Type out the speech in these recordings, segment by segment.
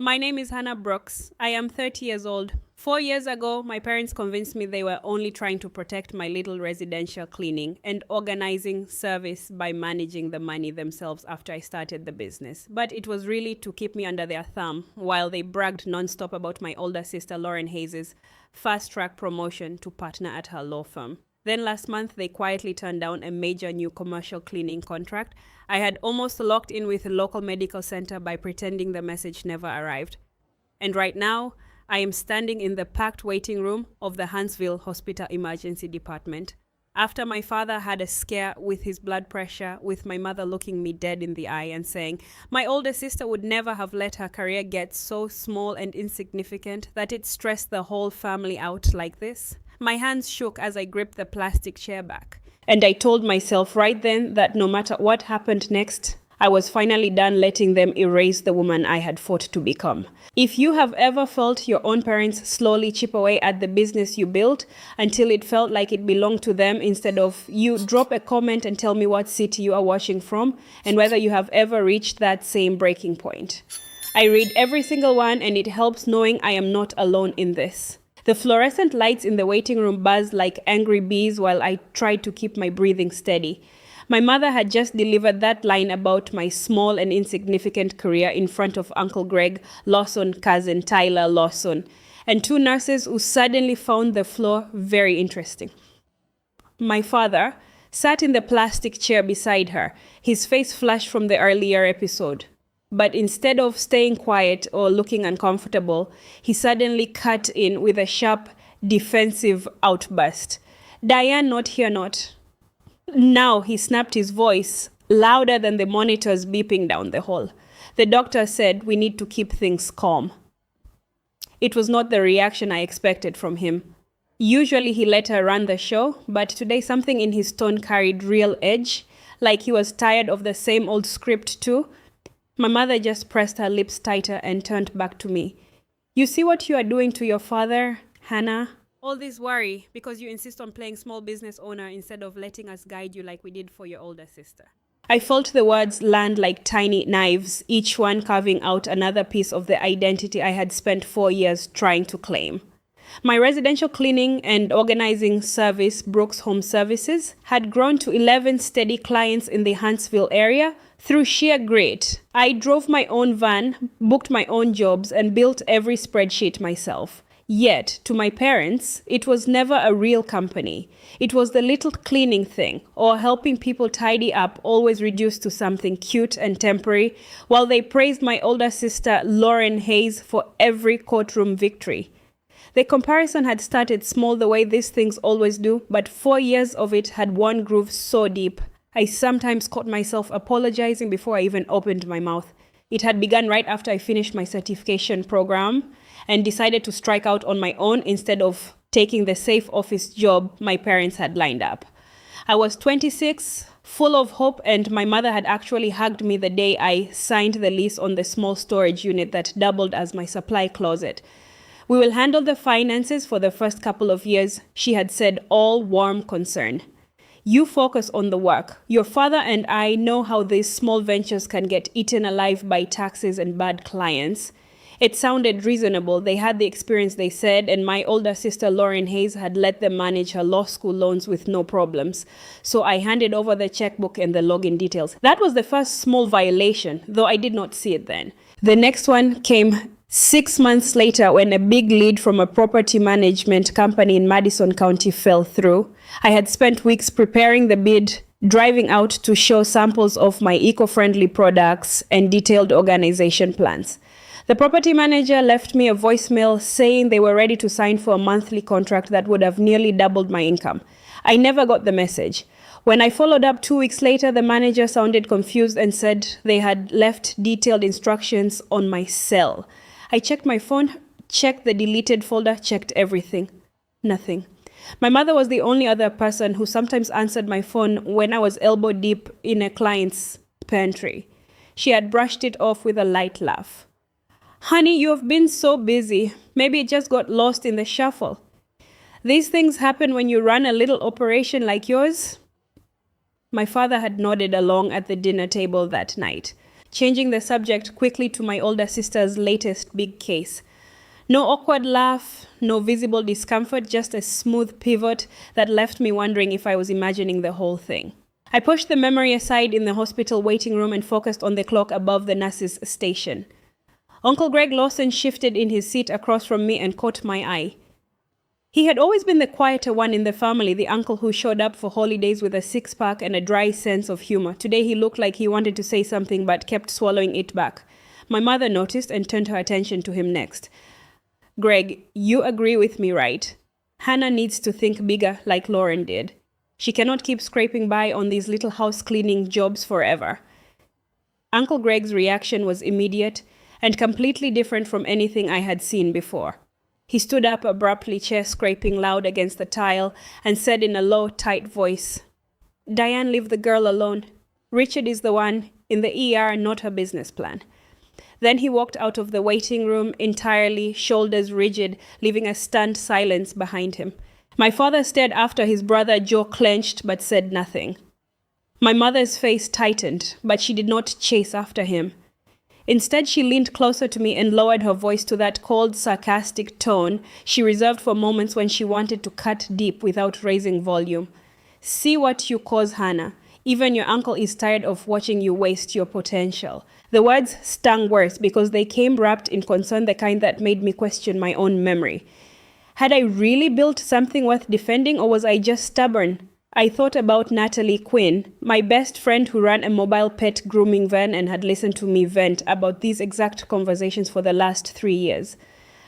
My name is Hannah Brooks. I am 30 years old. 4 years ago, my parents convinced me they were only trying to protect my little residential cleaning and organizing service by managing the money themselves after I started the business. But it was really to keep me under their thumb while they bragged nonstop about my older sister Lauren Hayes' fast-track promotion to partner at her law firm. Then last month, they quietly turned down a major new commercial cleaning contract I had almost locked in with a local medical center by pretending the message never arrived. And right now, I am standing in the packed waiting room of the Huntsville Hospital Emergency Department. After my father had a scare with his blood pressure, with my mother looking me dead in the eye and saying, my older sister would never have let her career get so small and insignificant that it stressed the whole family out like this. My hands shook as I gripped the plastic chair back. And I told myself right then that no matter what happened next, I was finally done letting them erase the woman I had fought to become. If you have ever felt your own parents slowly chip away at the business you built until it felt like it belonged to them instead of you, drop a comment and tell me what city you are watching from and whether you have ever reached that same breaking point. I read every single one and it helps knowing I am not alone in this. The fluorescent lights in the waiting room buzzed like angry bees while I tried to keep my breathing steady. My mother had just delivered that line about my small and insignificant career in front of Uncle Greg, Lawson cousin Tyler Lawson, and two nurses who suddenly found the floor very interesting. My father sat in the plastic chair beside her, his face flushed from the earlier episode. But instead of staying quiet or looking uncomfortable, he suddenly cut in with a sharp, defensive outburst. Diane, not here, not. Now he snapped his voice, louder than the monitors beeping down the hall. The doctor said we need to keep things calm. It was not the reaction I expected from him. Usually he let her run the show, but today something in his tone carried real edge, like he was tired of the same old script too. My mother just pressed her lips tighter and turned back to me. You see what you are doing to your father, Hannah? All this worry because you insist on playing small business owner instead of letting us guide you like we did for your older sister. I felt the words land like tiny knives, each one carving out another piece of the identity I had spent 4 years trying to claim. My residential cleaning and organizing service, Brooks Home Services, had grown to 11 steady clients in the Huntsville area through sheer grit. I drove my own van, booked my own jobs, and built every spreadsheet myself. Yet, to my parents, it was never a real company. It was the little cleaning thing, or helping people tidy up, always reduced to something cute and temporary, while they praised my older sister Lauren Hayes for every courtroom victory. The comparison had started small the way these things always do, but 4 years of it had one groove so deep, I sometimes caught myself apologizing before I even opened my mouth. It had begun right after I finished my certification program and decided to strike out on my own instead of taking the safe office job my parents had lined up. I was 26, full of hope, and my mother had actually hugged me the day I signed the lease on the small storage unit that doubled as my supply closet. We will handle the finances for the first couple of years, she had said, all warm concern. You focus on the work. Your father and I know how these small ventures can get eaten alive by taxes and bad clients. It sounded reasonable. They had the experience, they said, and my older sister Lauren Hayes had let them manage her law school loans with no problems. So I handed over the checkbook and the login details. That was the first small violation, though I did not see it then. The next one came 6 months later when a big lead from a property management company in Madison County fell through. I had spent weeks preparing the bid, driving out to show samples of my eco-friendly products and detailed organization plans. The property manager left me a voicemail saying they were ready to sign for a monthly contract that would have nearly doubled my income. I never got the message. When I followed up 2 weeks later, the manager sounded confused and said they had left detailed instructions on my cell. I checked my phone, checked the deleted folder, checked everything. Nothing. My mother was the only other person who sometimes answered my phone when I was elbow deep in a client's pantry. She had brushed it off with a light laugh. Honey, you have been so busy. Maybe it just got lost in the shuffle. These things happen when you run a little operation like yours. My father had nodded along at the dinner table that night. changing the subject quickly to my older sister's latest big case. No awkward laugh, no visible discomfort, just a smooth pivot that left me wondering if I was imagining the whole thing. I pushed the memory aside in the hospital waiting room and focused on the clock above the nurse's station. Uncle Greg Lawson shifted in his seat across from me and caught my eye. He had always been the quieter one in the family, the uncle who showed up for holidays with a six-pack and a dry sense of humor. Today he looked like he wanted to say something but kept swallowing it back. My mother noticed and turned her attention to him next. Greg, you agree with me, right? Hannah needs to think bigger like Lauren did. She cannot keep scraping by on these little house cleaning jobs forever. Uncle Greg's reaction was immediate and completely different from anything I had seen before. He stood up abruptly, chair scraping loud against the tile, and said in a low, tight voice, "Diane, leave the girl alone. Richard is the one in the ER, not her business plan." Then he walked out of the waiting room entirely, shoulders rigid, leaving a stunned silence behind him. My father stared after his brother, jaw clenched, but said nothing. My mother's face tightened, but she did not chase after him. Instead, she leaned closer to me and lowered her voice to that cold, sarcastic tone she reserved for moments when she wanted to cut deep without raising volume. "See what you cause, Hannah. Even your uncle is tired of watching you waste your potential." The words stung worse because they came wrapped in concern, the kind that made me question my own memory. Had I really built something worth defending, or was I just stubborn? I thought about Natalie Quinn, my best friend who ran a mobile pet grooming van and had listened to me vent about these exact conversations for the last 3 years.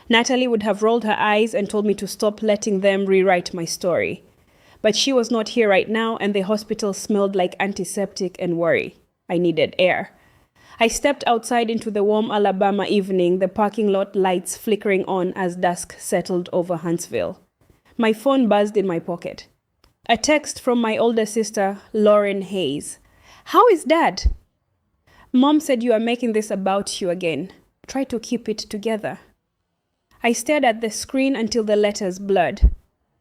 Natalie would have rolled her eyes and told me to stop letting them rewrite my story. But she was not here right now, and the hospital smelled like antiseptic and worry. I needed air. I stepped outside into the warm Alabama evening, the parking lot lights flickering on as dusk settled over Huntsville. My phone buzzed in my pocket. A text from my older sister, Lauren Hayes. "How is Dad?" "Mom said you are making this about you again. Try to keep it together." I stared at the screen until the letters blurred.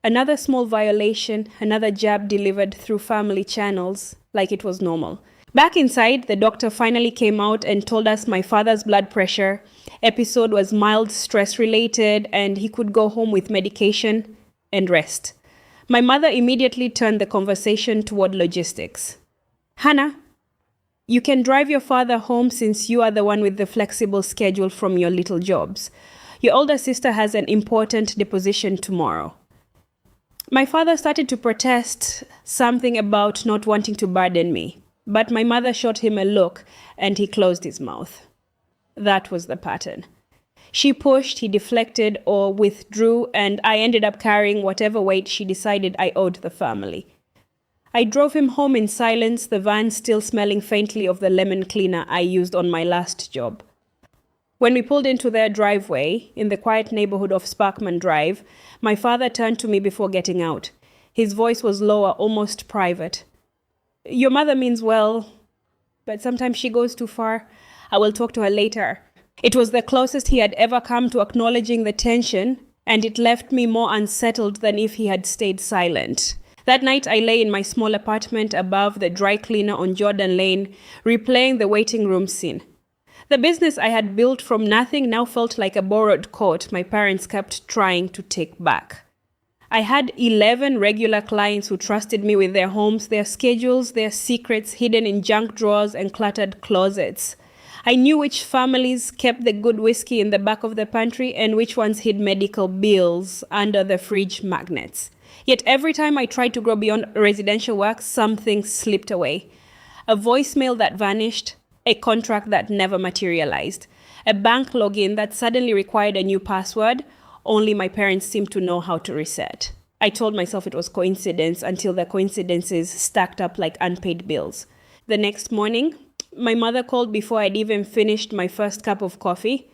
Another small violation, another jab delivered through family channels, like it was normal. Back inside, the doctor finally came out and told us my father's blood pressure episode was mild stress-related and he could go home with medication and rest. My mother immediately turned the conversation toward logistics. "Hannah, you can drive your father home since you are the one with the flexible schedule from your little jobs. Your older sister has an important deposition tomorrow." My father started to protest something about not wanting to burden me, but my mother shot him a look and he closed his mouth. That was the pattern. She pushed, he deflected or withdrew, and I ended up carrying whatever weight she decided I owed the family. I drove him home in silence, the van still smelling faintly of the lemon cleaner I used on my last job. When we pulled into their driveway, in the quiet neighborhood of Sparkman Drive, my father turned to me before getting out. His voice was lower, almost private. "Your mother means well, but sometimes she goes too far. I will talk to her later." It was the closest he had ever come to acknowledging the tension, and it left me more unsettled than if he had stayed silent. That night, I lay in my small apartment above the dry cleaner on Jordan Lane, replaying the waiting room scene. The business I had built from nothing now felt like a borrowed coat my parents kept trying to take back. I had 11 regular clients who trusted me with their homes, their schedules, their secrets hidden in junk drawers and cluttered closets. I knew which families kept the good whiskey in the back of the pantry and which ones hid medical bills under the fridge magnets. Yet every time I tried to grow beyond residential work, something slipped away. A voicemail that vanished, a contract that never materialized, a bank login that suddenly required a new password. Only my parents seemed to know how to reset. I told myself it was coincidence until the coincidences stacked up like unpaid bills. The next morning, my mother called before I'd even finished my first cup of coffee.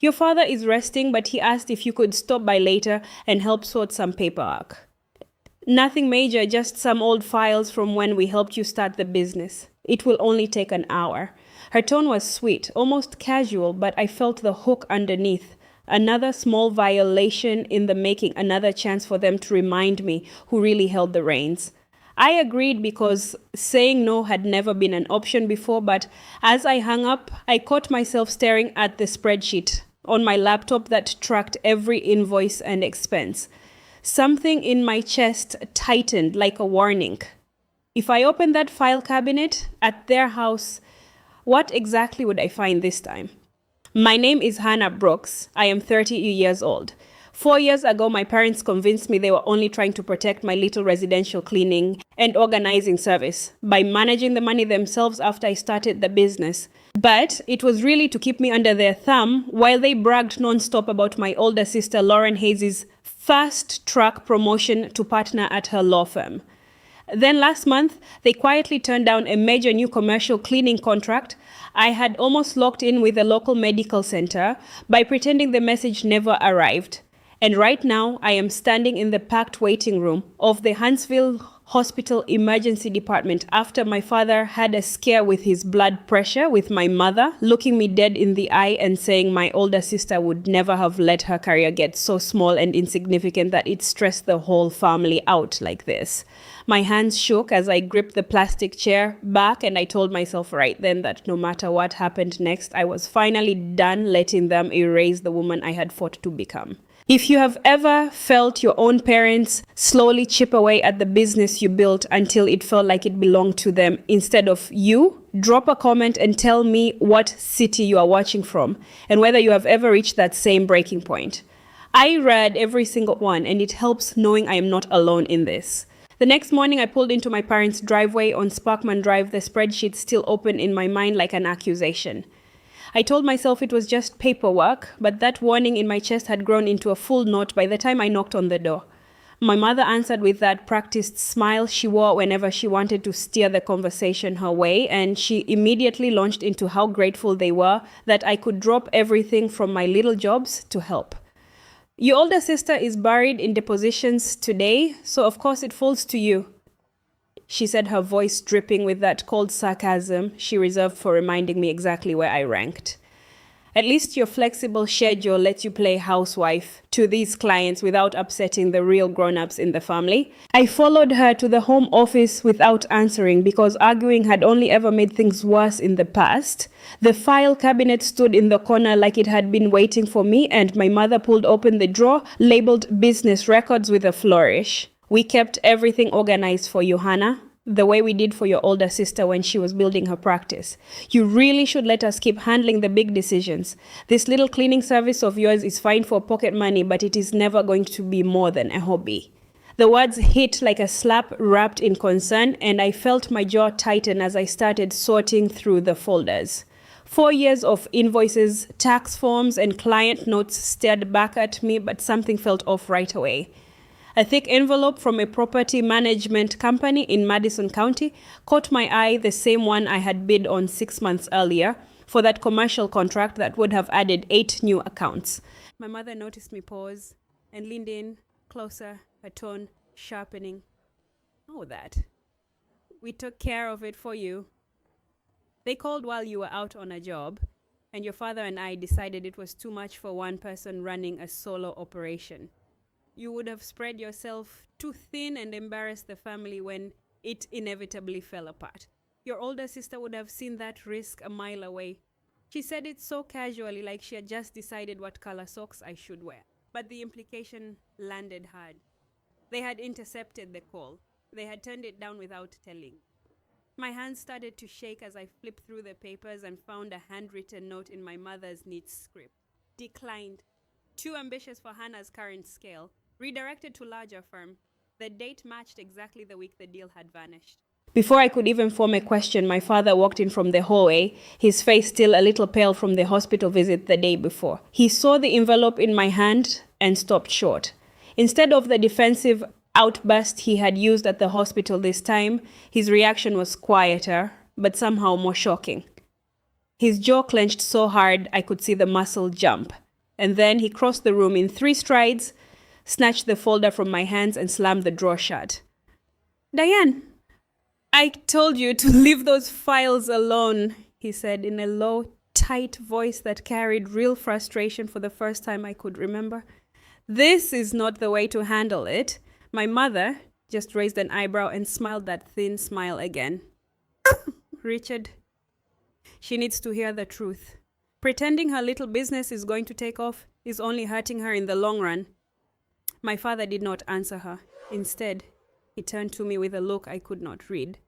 "Your father is resting, but he asked if you could stop by later and help sort some paperwork." "Nothing major, just some old files from when we helped you start the business. It will only take an hour." Her tone was sweet, almost casual, but I felt the hook underneath. Another small violation in the making, another chance for them to remind me who really held the reins. I agreed because saying no had never been an option before, but as I hung up, I caught myself staring at the spreadsheet on my laptop that tracked every invoice and expense. Something in my chest tightened like a warning. If I opened that file cabinet at their house, what exactly would I find this time? My name is Hannah Brooks. I am 30 years old. 4 years ago, my parents convinced me they were only trying to protect my little residential cleaning and organizing service by managing the money themselves after I started the business. But it was really to keep me under their thumb while they bragged nonstop about my older sister Lauren Hayes' fast-track promotion to partner at her law firm. Then last month, they quietly turned down a major new commercial cleaning contract I had almost locked in with a local medical center by pretending the message never arrived. And right now, I am standing in the packed waiting room of the Huntsville Hospital Emergency Department after my father had a scare with his blood pressure with my mother, looking me dead in the eye and saying my older sister would never have let her career get so small and insignificant that it stressed the whole family out like this. My hands shook as I gripped the plastic chair back, and I told myself right then that no matter what happened next, I was finally done letting them erase the woman I had fought to become. If you have ever felt your own parents slowly chip away at the business you built until it felt like it belonged to them instead of you, drop a comment and tell me what city you are watching from and whether you have ever reached that same breaking point. I read every single one, and it helps knowing I am not alone in this. The next morning, I pulled into my parents' driveway on Sparkman Drive, the spreadsheet still open in my mind like an accusation. I told myself it was just paperwork, but that warning in my chest had grown into a full note by the time I knocked on the door. My mother answered with that practiced smile she wore whenever she wanted to steer the conversation her way, and she immediately launched into how grateful they were that I could drop everything from my little jobs to help. Your older sister is buried in depositions today, so of course it falls to you, she said, her voice dripping with that cold sarcasm she reserved for reminding me exactly where I ranked. At least your flexible schedule lets you play housewife to these clients without upsetting the real grown-ups in the family. I followed her to the home office without answering because arguing had only ever made things worse in the past. The file cabinet stood in the corner like it had been waiting for me, and my mother pulled open the drawer labeled business records with a flourish. We kept everything organized for you, Hannah, the way we did for your older sister when she was building her practice. You really should let us keep handling the big decisions. This little cleaning service of yours is fine for pocket money, but it is never going to be more than a hobby. The words hit like a slap wrapped in concern, and I felt my jaw tighten as I started sorting through the folders. 4 years of invoices, tax forms, and client notes stared back at me, but something felt off right away. A thick envelope from a property management company in Madison County caught my eye, the same one I had bid on 6 months earlier for that commercial contract that would have added 8 new accounts. My mother noticed me pause and leaned in closer, her tone sharpening. Oh, that. We took care of it for you. They called while you were out on a job, and your father and I decided it was too much for one person running a solo operation. You would have spread yourself too thin and embarrassed the family when it inevitably fell apart. Your older sister would have seen that risk a mile away. She said it so casually, like she had just decided what color socks I should wear. But the implication landed hard. They had intercepted the call. They had turned it down without telling. My hands started to shake as I flipped through the papers and found a handwritten note in my mother's neat script. Declined. Too ambitious for Hannah's current scale. Redirected to larger firm. The date matched exactly the week the deal had vanished. Before I could even form a question, my father walked in from the hallway, his face still a little pale from the hospital visit the day before. He saw the envelope in my hand and stopped short. Instead of the defensive outburst he had used at the hospital this time, his reaction was quieter, but somehow more shocking. His jaw clenched so hard I could see the muscle jump. And then he crossed the room in 3 strides, snatched the folder from my hands, and slammed the drawer shut. Diane, I told you to leave those files alone, he said in a low, tight voice that carried real frustration for the first time I could remember. This is not the way to handle it. My mother, just raised an eyebrow and smiled that thin smile again. Richard, she needs to hear the truth. Pretending her little business is going to take off is only hurting her in the long run. My father did not answer her. Instead, he turned to me with a look I could not read,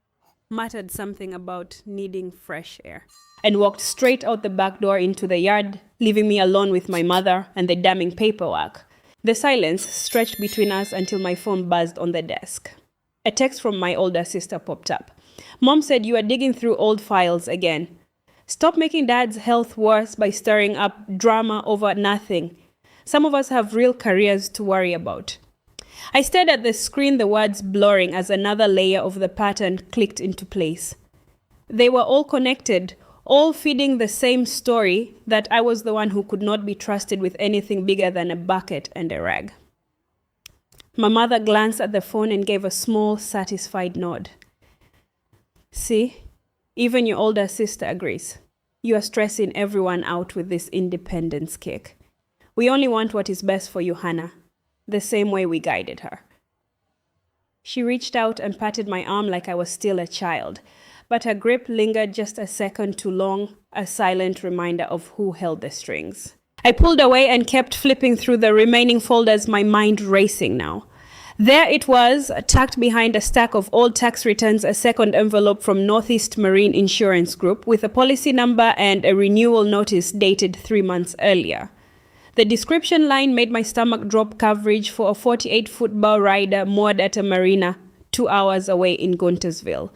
muttered something about needing fresh air, and walked straight out the back door into the yard, leaving me alone with my mother and the damning paperwork. The silence stretched between us until my phone buzzed on the desk. A text from my older sister popped up. Mom said you are digging through old files again. Stop making Dad's health worse by stirring up drama over nothing. Some of us have real careers to worry about. I stared at the screen, the words blurring as another layer of the pattern clicked into place. They were all connected, all feeding the same story, that I was the one who could not be trusted with anything bigger than a bucket and a rag. My mother glanced at the phone and gave a small, satisfied nod. See, even your older sister agrees. You are stressing everyone out with this independence kick. We only want what is best for you, Hannah, the same way we guided her. She reached out and patted my arm like I was still a child, but her grip lingered just a second too long, a silent reminder of who held the strings. I pulled away and kept flipping through the remaining folders, my mind racing now. There it was, tucked behind a stack of old tax returns, a second envelope from Northeast Marine Insurance Group with a policy number and a renewal notice dated 3 months earlier. The description line made my stomach drop. Coverage for a 48-foot bow rider moored at a marina 2 hours away in Guntersville.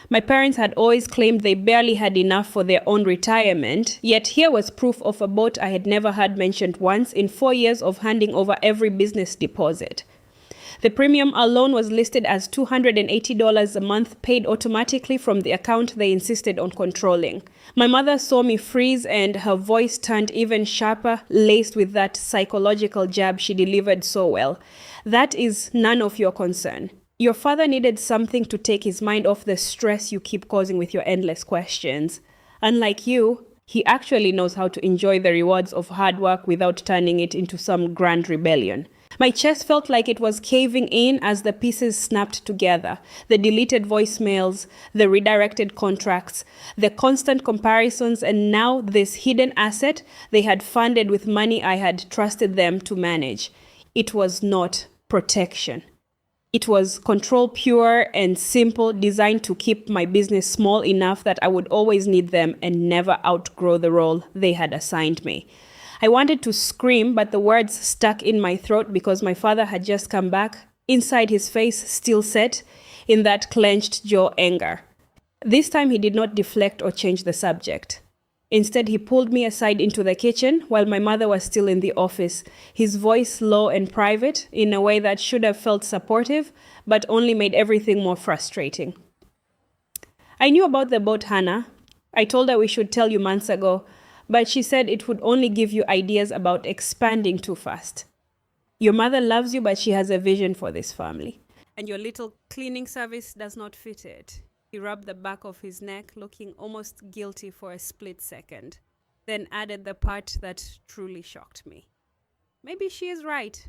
My parents had always claimed they barely had enough for their own retirement, yet here was proof of a boat I had never heard mentioned once in 4 years of handing over every business deposit. The premium alone was listed as $280 a month, paid automatically from the account they insisted on controlling. My mother saw me freeze and her voice turned even sharper, laced with that psychological jab she delivered so well. That is none of your concern. Your father needed something to take his mind off the stress you keep causing with your endless questions. Unlike you, he actually knows how to enjoy the rewards of hard work without turning it into some grand rebellion. My chest felt like it was caving in as the pieces snapped together. The deleted voicemails, the redirected contracts, the constant comparisons, and now this hidden asset they had funded with money I had trusted them to manage. It was not protection. It was control, pure and simple, designed to keep my business small enough that I would always need them and never outgrow the role they had assigned me. I wanted to scream, but the words stuck in my throat because my father had just come back, inside his face still set in that clenched jaw anger. This time he did not deflect or change the subject. Instead, he pulled me aside into the kitchen while my mother was still in the office, his voice low and private in a way that should have felt supportive, but only made everything more frustrating. I knew about the boat, Hannah. I told her we should tell you months ago, but she said it would only give you ideas about expanding too fast. Your mother loves you, but she has a vision for this family. And your little cleaning service does not fit it. He rubbed the back of his neck, looking almost guilty for a split second, then added the part that truly shocked me. Maybe she is right.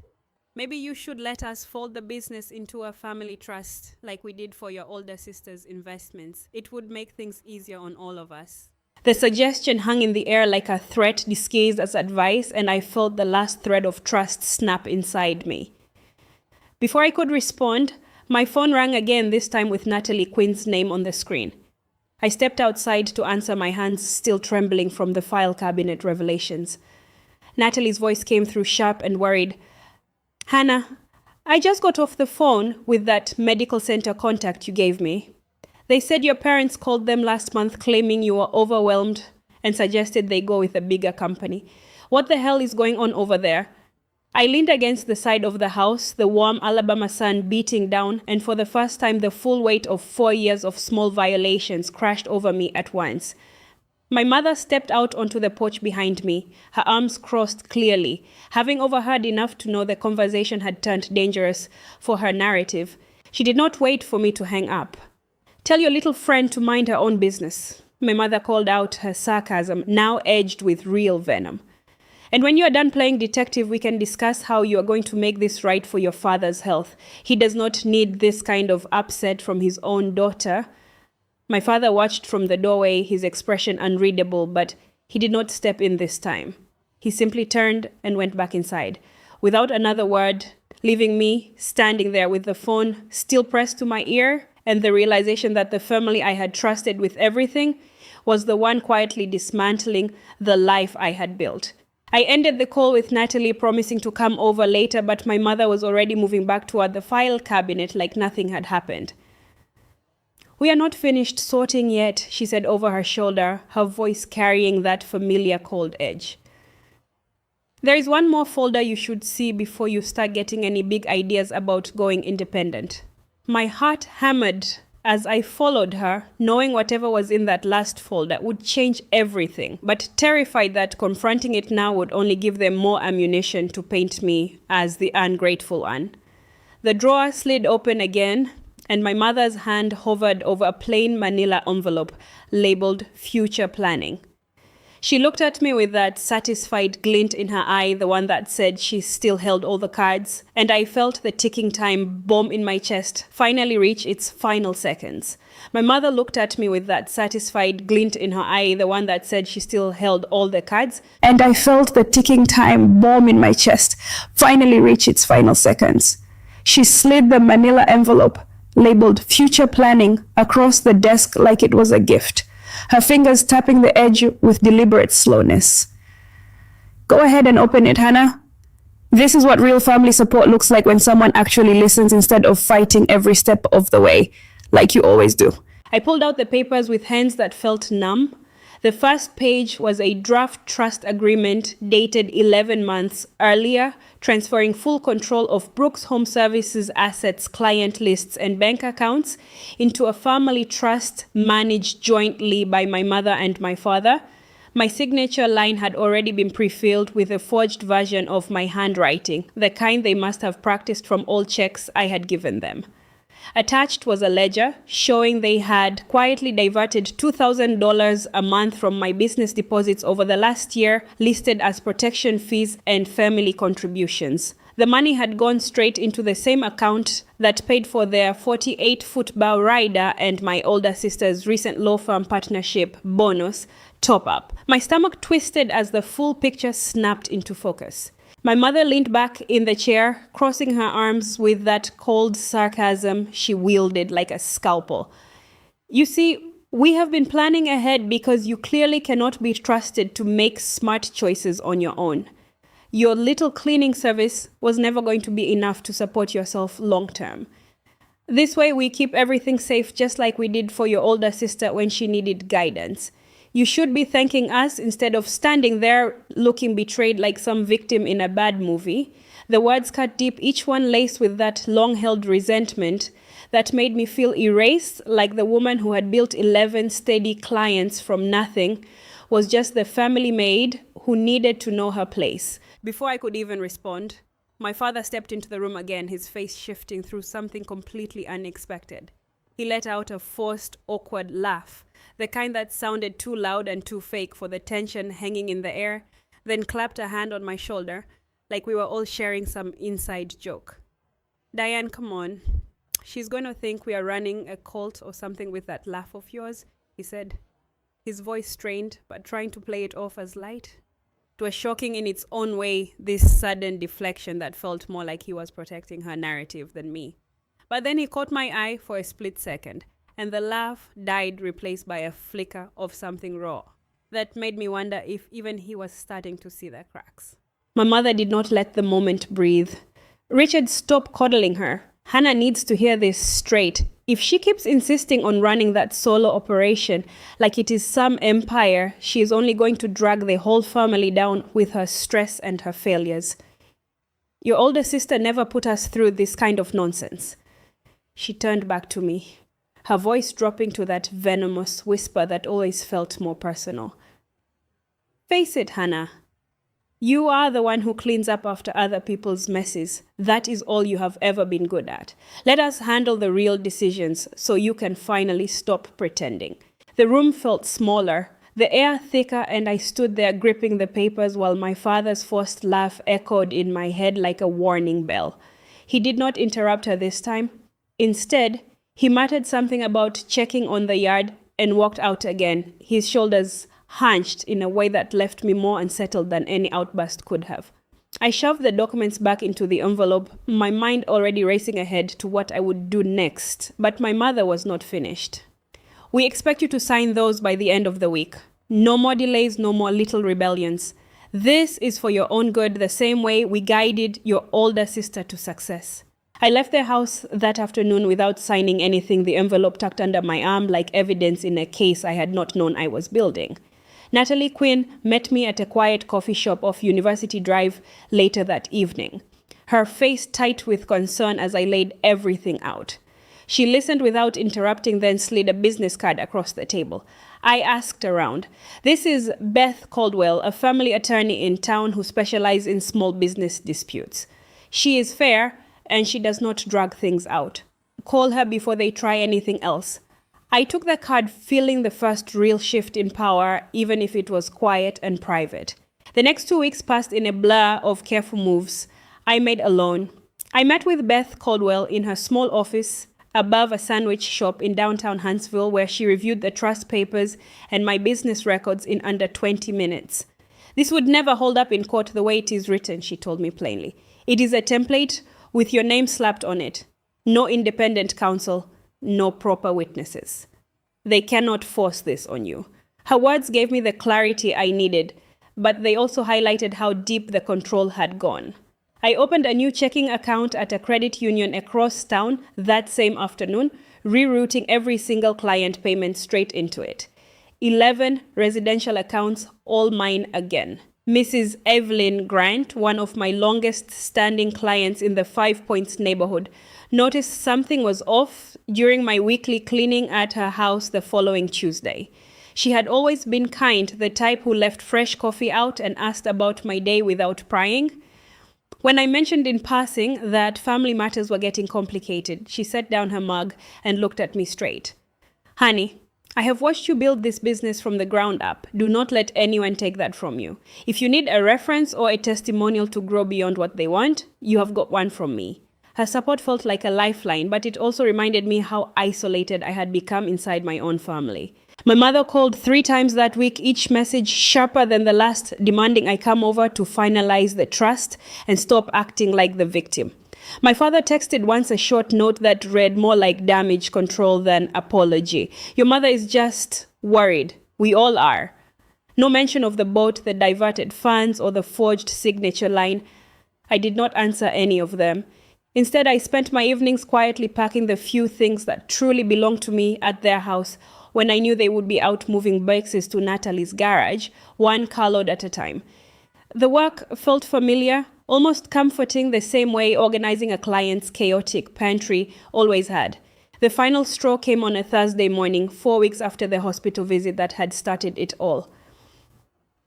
Maybe you should let us fold the business into a family trust like we did for your older sister's investments. It would make things easier on all of us. The suggestion hung in the air like a threat disguised as advice, and I felt the last thread of trust snap inside me. Before I could respond, my phone rang again, this time with Natalie Quinn's name on the screen. I stepped outside to answer, my hands still trembling from the file cabinet revelations. Natalie's voice came through sharp and worried. Hannah, I just got off the phone with that medical center contact you gave me. They said your parents called them last month claiming you were overwhelmed and suggested they go with a bigger company. What the hell is going on over there? I leaned against the side of the house, the warm Alabama sun beating down, and for the first time the full weight of 4 years of small violations crashed over me at once. My mother stepped out onto the porch behind me, her arms crossed clearly, having overheard enough to know the conversation had turned dangerous for her narrative. She did not wait for me to hang up. Tell your little friend to mind her own business, my mother called out, her sarcasm now edged with real venom. And when you are done playing detective, we can discuss how you are going to make this right for your father's health. He does not need this kind of upset from his own daughter. My father watched from the doorway, his expression unreadable, but he did not step in this time. He simply turned and went back inside, without another word, leaving me standing there with the phone still pressed to my ear and the realization that the family I had trusted with everything was the one quietly dismantling the life I had built. I ended the call with Natalie promising to come over later, but my mother was already moving back toward the file cabinet like nothing had happened. "We are not finished sorting yet," she said over her shoulder, her voice carrying that familiar cold edge. "There is one more folder you should see before you start getting any big ideas about going independent." My heart hammered as I followed her, knowing whatever was in that last folder would change everything, but terrified that confronting it now would only give them more ammunition to paint me as the ungrateful one. The drawer slid open again, and my mother's hand hovered over a plain manila envelope labeled "Future Planning." She looked at me with that satisfied glint in her eye, the one that said she still held all the cards, and I felt the ticking time bomb in my chest finally reach its final seconds. My mother looked at me with that satisfied glint in her eye, the one that said she still held all the cards, and I felt the ticking time bomb in my chest finally reach its final seconds. She slid the manila envelope labeled "Future Planning" across the desk like it was a gift, her fingers tapping the edge with deliberate slowness. "Go ahead and open it, Hannah. This is what real family support looks like when someone actually listens instead of fighting every step of the way, like you always do." I pulled out the papers with hands that felt numb. The first page was a draft trust agreement dated 11 months earlier, transferring full control of Brooks Home Services assets, client lists, and bank accounts into a family trust managed jointly by my mother and my father. My signature line had already been pre-filled with a forged version of my handwriting, the kind they must have practiced from all checks I had given them. Attached was a ledger showing they had quietly diverted $2,000 a month from my business deposits over the last year, listed as protection fees and family contributions. The money had gone straight into the same account that paid for their 48-foot bow rider and my older sister's recent law firm partnership bonus top-up. My stomach twisted as the full picture snapped into focus. My mother leaned back in the chair, crossing her arms with that cold sarcasm she wielded like a scalpel. "You see, we have been planning ahead because you clearly cannot be trusted to make smart choices on your own. Your little cleaning service was never going to be enough to support yourself long term. This way we keep everything safe, just like we did for your older sister when she needed guidance. You should be thanking us instead of standing there looking betrayed like some victim in a bad movie." The words cut deep, each one laced with that long-held resentment that made me feel erased, like the woman who had built 11 steady clients from nothing was just the family maid who needed to know her place. Before I could even respond, my father stepped into the room again, his face shifting through something completely unexpected. He let out a forced, awkward laugh, the kind that sounded too loud and too fake for the tension hanging in the air, then clapped a hand on my shoulder, like we were all sharing some inside joke. "Diane, come on. She's going to think we are running a cult or something with that laugh of yours," he said, his voice strained, but trying to play it off as light. It was shocking in its own way, this sudden deflection that felt more like he was protecting her narrative than me. But then he caught my eye for a split second, and the laugh died, replaced by a flicker of something raw that made me wonder if even he was starting to see the cracks. My mother did not let the moment breathe. "Richard, stop coddling her. Hannah needs to hear this straight. If she keeps insisting on running that solo operation like it is some empire, she is only going to drag the whole family down with her stress and her failures. Your older sister never put us through this kind of nonsense." She turned back to me, her voice dropping to that venomous whisper that always felt more personal. "Face it, Hannah. You are the one who cleans up after other people's messes. That is all you have ever been good at. Let us handle the real decisions so you can finally stop pretending." The room felt smaller, The air thicker, and I stood there gripping the papers while my father's forced laugh echoed in my head like a warning bell. He did not interrupt her this time. Instead, he muttered something about checking on the yard and walked out again, his shoulders hunched in a way that left me more unsettled than any outburst could have. I shoved the documents back into the envelope, my mind already racing ahead to what I would do next, but my mother was not finished. We expect you to sign those by the end of the week. No more delays, no more little rebellions. This is for your own good, the same way we guided your older sister to success. I left the house that afternoon without signing anything, the envelope tucked under my arm like evidence in a case I had not known I was building. Natalie Quinn met me at a quiet coffee shop off University Drive later that evening, her face tight with concern as I laid everything out. She listened without interrupting, then slid a business card across the table. I asked around. This is Beth Caldwell, a family attorney in town who specializes in small business disputes. She is fair, and she does not drag things out. Call her before they try anything else. I took the card, feeling the first real shift in power, even if it was quiet and private. The next 2 weeks passed in a blur of careful moves I made alone. I met with Beth Caldwell in her small office above a sandwich shop in downtown Huntsville, where she reviewed the trust papers and my business records in under 20 minutes. This would never hold up in court the way it is written, she told me plainly. It is a template with your name slapped on it. No independent counsel, no proper witnesses. They cannot force this on you. Her words gave me the clarity I needed, but they also highlighted how deep the control had gone. I opened a new checking account at a credit union across town that same afternoon, rerouting every single client payment straight into it. 11 residential accounts, all mine again. Mrs. Evelyn Grant, one of my longest standing clients in the 5 Points neighborhood, noticed something was off during my weekly cleaning at her house the following Tuesday. She had always been kind, the type who left fresh coffee out and asked about my day without prying. When I mentioned in passing that family matters were getting complicated, she set down her mug and looked at me straight. Honey, I have watched you build this business from the ground up. Do not let anyone take that from you. If you need a reference or a testimonial to grow beyond what they want, you have got one from me. Her support felt like a lifeline, but it also reminded me how isolated I had become inside my own family. My mother called 3 times that week, each message sharper than the last, demanding I come over to finalize the trust and stop acting like the victim. My father texted once a short note that read more like damage control than apology. Your mother is just worried. We all are. No mention of the boat, the diverted funds, or the forged signature line. I did not answer any of them. Instead, I spent my evenings quietly packing the few things that truly belonged to me at their house when I knew they would be out moving boxes to Natalie's garage, one carload at a time. The work felt familiar, almost comforting, the same way organizing a client's chaotic pantry always had. The final straw came on a Thursday morning, 4 weeks after the hospital visit that had started it all.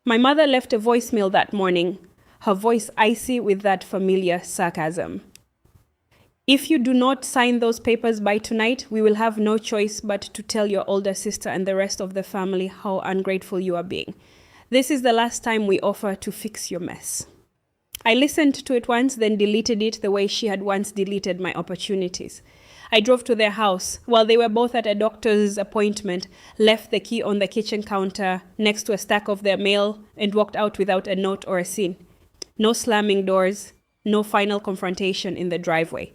My mother left a voicemail that morning, her voice icy with that familiar sarcasm. If you do not sign those papers by tonight, we will have no choice but to tell your older sister and the rest of the family how ungrateful you are being. This is the last time we offer to fix your mess. I listened to it once, then deleted it the way she had once deleted my opportunities. I drove to their house while they were both at a doctor's appointment, left the key on the kitchen counter next to a stack of their mail, and walked out without a note or a scene. No slamming doors, no final confrontation in the driveway.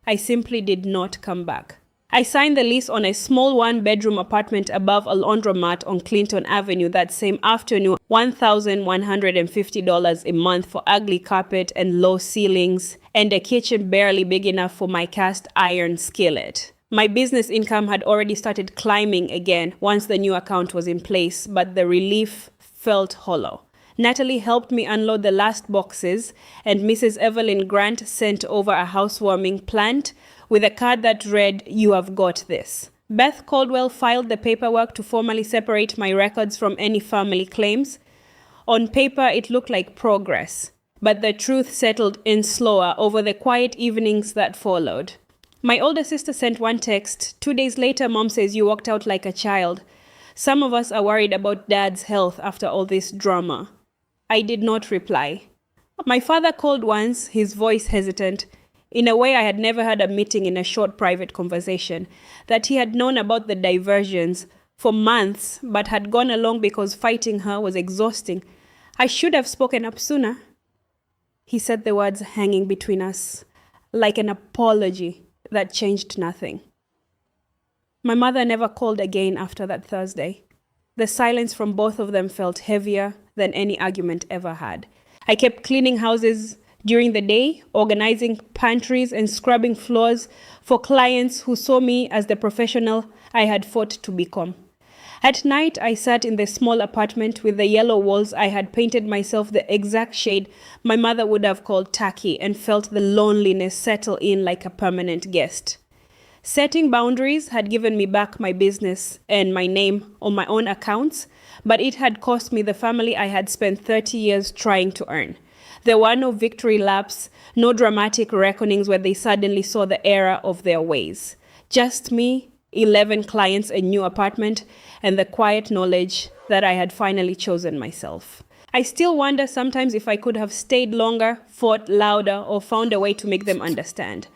I simply did not come back. I signed the lease on a small 1-bedroom apartment above a laundromat on Clinton Avenue that same afternoon, $1,150 a month for ugly carpet and low ceilings, and a kitchen barely big enough for my cast iron skillet. My business income had already started climbing again once the new account was in place, but the relief felt hollow. Natalie helped me unload the last boxes, and Mrs. Evelyn Grant sent over a housewarming plant with a card that read, "You have got this." Beth Caldwell filed the paperwork to formally separate my records from any family claims. On paper, it looked like progress, but the truth settled in slower over the quiet evenings that followed. My older sister sent one text. 2 days later, Mom says you walked out like a child. Some of us are worried about Dad's health after all this drama. I did not reply. My father called once, his voice hesitant, in a way I had never had a meeting in a short private conversation, that he had known about the diversions for months but had gone along because fighting her was exhausting. I should have spoken up sooner. He said the words hanging between us, like an apology that changed nothing. My mother never called again after that Thursday. The silence from both of them felt heavier than any argument ever had. I kept cleaning houses during the day, organizing pantries and scrubbing floors for clients who saw me as the professional I had fought to become. At night, I sat in the small apartment with the yellow walls. I had painted myself the exact shade my mother would have called tacky, and felt the loneliness settle in like a permanent guest. Setting boundaries had given me back my business and my name on my own accounts, but it had cost me the family I had spent 30 years trying to earn. There were no victory laps, no dramatic reckonings where they suddenly saw the error of their ways. Just me, 11 clients, a new apartment, and the quiet knowledge that I had finally chosen myself. I still wonder sometimes if I could have stayed longer, fought louder, or found a way to make them understand.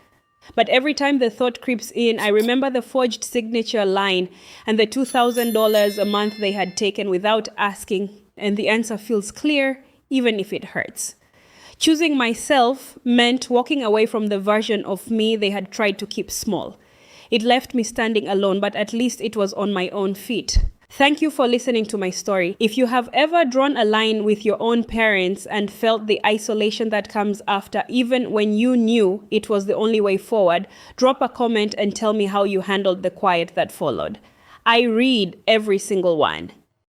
But every time the thought creeps in, I remember the forged signature line and the $2,000 a month they had taken without asking, and the answer feels clear, even if it hurts. Choosing myself meant walking away from the version of me they had tried to keep small. It left me standing alone, but at least it was on my own feet. Thank you for listening to my story. If you have ever drawn a line with your own parents and felt the isolation that comes after, even when you knew it was the only way forward, drop a comment and tell me how you handled the quiet that followed. I read every single one.